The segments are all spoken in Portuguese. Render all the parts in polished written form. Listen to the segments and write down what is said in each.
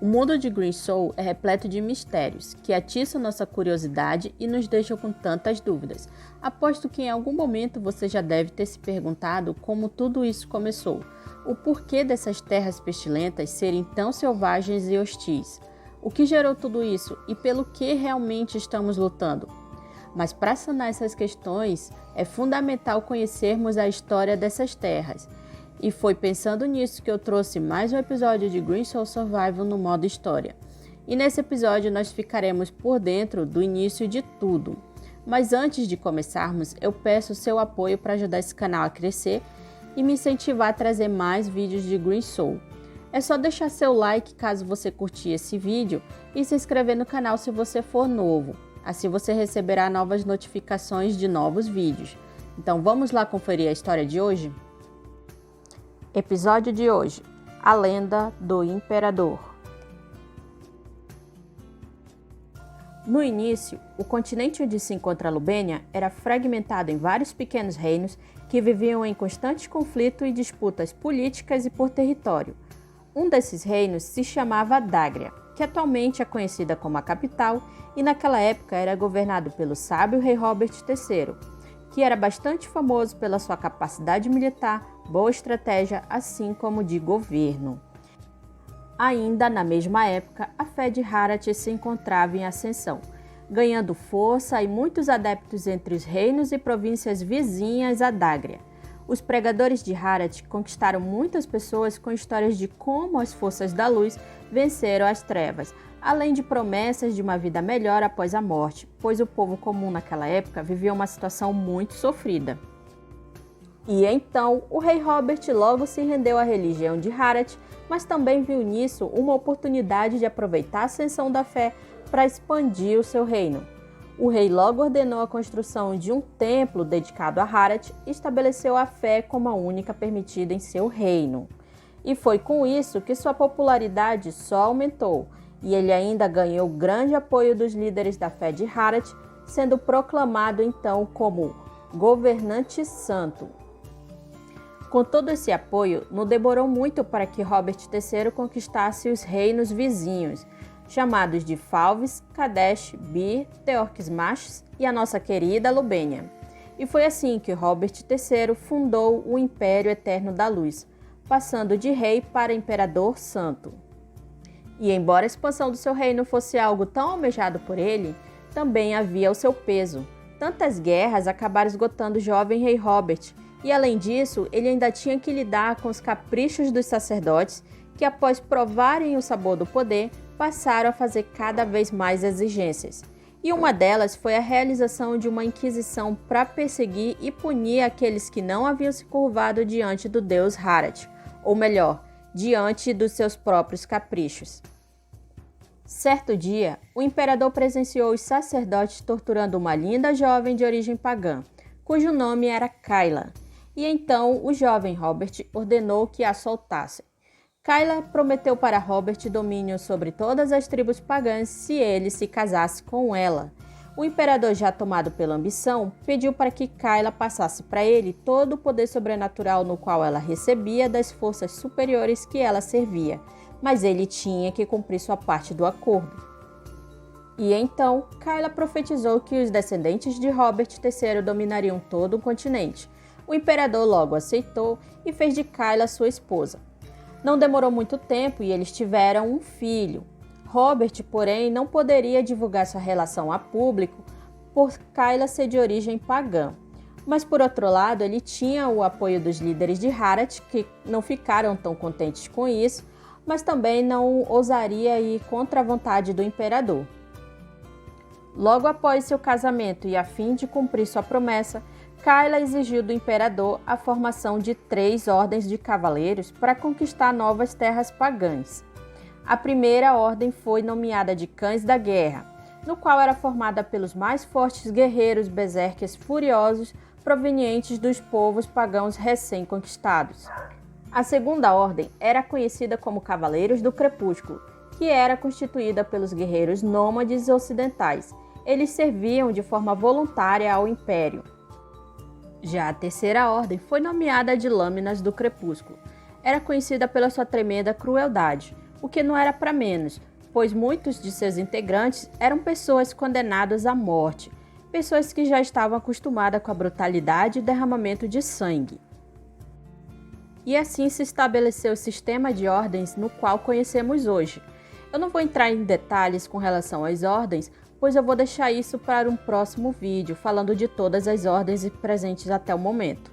mundo de Green Soul é repleto de mistérios, que atiçam nossa curiosidade e nos deixam com tantas dúvidas. Aposto que em algum momento você já deve ter se perguntado como tudo isso começou, o porquê dessas terras pestilentas serem tão selvagens e hostis, o que gerou tudo isso e pelo que realmente estamos lutando. Mas para sanar essas questões, é fundamental conhecermos a história dessas terras. E foi pensando nisso que eu trouxe mais um episódio de Green Soul Survival no modo história. E nesse episódio nós ficaremos por dentro do início de tudo. Mas antes de começarmos, eu peço o seu apoio para ajudar esse canal a crescer e me incentivar a trazer mais vídeos de Green Soul. É só deixar seu like caso você curtir esse vídeo e se inscrever no canal se você for novo. Assim você receberá novas notificações de novos vídeos. Então vamos lá conferir a história de hoje? Episódio de hoje: A Lenda do Imperador. No início, o continente onde se encontra a Lubênia era fragmentado em vários pequenos reinos que viviam em constante conflito e disputas políticas e por território. Um desses reinos se chamava Dágria, que atualmente é conhecida como a capital e naquela época era governado pelo sábio rei Robert III, que era bastante famoso pela sua capacidade militar, boa estratégia, assim como de governo. Ainda na mesma época, a fé de Harat se encontrava em ascensão, ganhando força e muitos adeptos entre os reinos e províncias vizinhas a Dágria. Os pregadores de Harat conquistaram muitas pessoas com histórias de como as forças da luz venceram as trevas, além de promessas de uma vida melhor após a morte, pois o povo comum naquela época vivia uma situação muito sofrida. E então, o rei Robert logo se rendeu à religião de Harat, mas também viu nisso uma oportunidade de aproveitar a ascensão da fé para expandir o seu reino. O rei logo ordenou a construção de um templo dedicado a Harat e estabeleceu a fé como a única permitida em seu reino. E foi com isso que sua popularidade só aumentou, e ele ainda ganhou grande apoio dos líderes da fé de Harat, sendo proclamado então como governante santo. Com todo esse apoio, não demorou muito para que Robert III conquistasse os reinos vizinhos, chamados de Falvis, Kadesh, Bir, Teorquismachs e a nossa querida Lubênia. E foi assim que Robert III fundou o Império Eterno da Luz, passando de rei para imperador santo. E embora a expansão do seu reino fosse algo tão almejado por ele, também havia o seu peso. Tantas guerras acabaram esgotando o jovem rei Robert, e além disso, ele ainda tinha que lidar com os caprichos dos sacerdotes, que após provarem o sabor do poder, passaram a fazer cada vez mais exigências. E uma delas foi a realização de uma inquisição para perseguir e punir aqueles que não haviam se curvado diante do deus Harat, ou melhor, diante dos seus próprios caprichos. Certo dia, o imperador presenciou os sacerdotes torturando uma linda jovem de origem pagã, cujo nome era Kayla. E então o jovem Robert ordenou que a soltassem. Kayla prometeu para Robert domínio sobre todas as tribos pagãs se ele se casasse com ela. O imperador, já tomado pela ambição, pediu para que Kayla passasse para ele todo o poder sobrenatural no qual ela recebia das forças superiores que ela servia, mas ele tinha que cumprir sua parte do acordo. E então, Kayla profetizou que os descendentes de Robert III dominariam todo o continente. O imperador logo aceitou e fez de Kayla sua esposa. Não demorou muito tempo e eles tiveram um filho. Robert, porém, não poderia divulgar sua relação a público por Kayla ser de origem pagã. Mas, por outro lado, ele tinha o apoio dos líderes de Harat, que não ficaram tão contentes com isso, mas também não ousaria ir contra a vontade do imperador. Logo após seu casamento e a fim de cumprir sua promessa, Kayla exigiu do imperador a formação de 3 ordens de cavaleiros para conquistar novas terras pagãs. A primeira ordem foi nomeada de Cães da Guerra, no qual era formada pelos mais fortes guerreiros berserkers furiosos provenientes dos povos pagãos recém-conquistados. A segunda ordem era conhecida como Cavaleiros do Crepúsculo, que era constituída pelos guerreiros nômades ocidentais. Eles serviam de forma voluntária ao Império. Já a terceira ordem foi nomeada de Lâminas do Crepúsculo. Era conhecida pela sua tremenda crueldade. o que não era para menos, pois muitos de seus integrantes eram pessoas condenadas à morte, pessoas que já estavam acostumadas com a brutalidade e derramamento de sangue. E assim se estabeleceu o sistema de ordens no qual conhecemos hoje. Eu não vou entrar em detalhes com relação às ordens, pois eu vou deixar isso para um próximo vídeo, falando de todas as ordens presentes até o momento.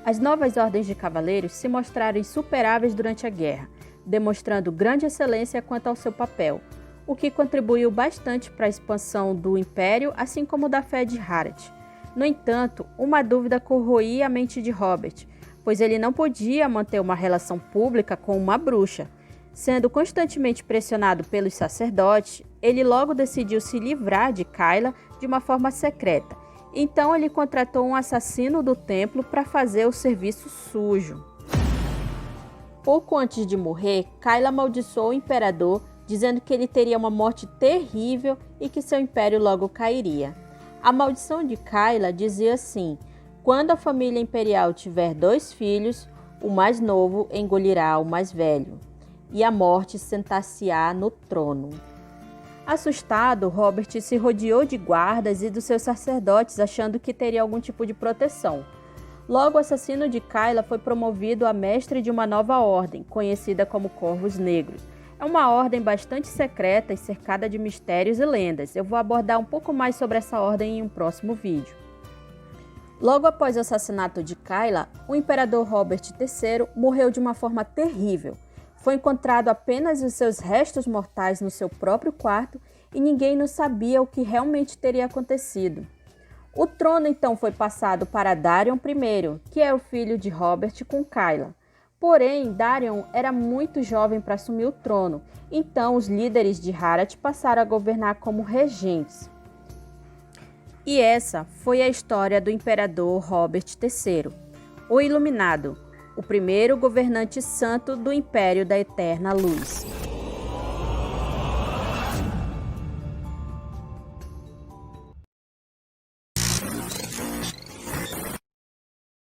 As novas ordens de cavaleiros se mostraram insuperáveis durante a guerra, demonstrando grande excelência quanto ao seu papel, o que contribuiu bastante para a expansão do Império, assim como da fé de Harald. No entanto, uma dúvida corroía a mente de Robert, pois ele não podia manter uma relação pública com uma bruxa. Sendo constantemente pressionado pelos sacerdotes, ele logo decidiu se livrar de Kayla de uma forma secreta. Então ele contratou um assassino do templo para fazer o serviço sujo. Pouco antes de morrer, Kayla amaldiçoou o imperador, dizendo que ele teria uma morte terrível e que seu império logo cairia. A maldição de Kayla dizia assim: quando a família imperial tiver 2 filhos, o mais novo engolirá o mais velho, e a morte sentar-se-á no trono. Assustado, Robert se rodeou de guardas e dos seus sacerdotes, achando que teria algum tipo de proteção. Logo, o assassino de Kayla foi promovido a mestre de uma nova ordem, conhecida como Corvos Negros. É uma ordem bastante secreta e cercada de mistérios e lendas. Eu vou abordar um pouco mais sobre essa ordem em um próximo vídeo. Logo após o assassinato de Kayla, o imperador Robert III morreu de uma forma terrível. Foi encontrado apenas os seus restos mortais no seu próprio quarto e ninguém não sabia o que realmente teria acontecido. O trono então foi passado para Darion I, que é o filho de Robert com Kayla. Porém, Darion era muito jovem para assumir o trono, então os líderes de Harald passaram a governar como regentes. E essa foi a história do imperador Robert III, o Iluminado, o primeiro governante santo do Império da Eterna Luz.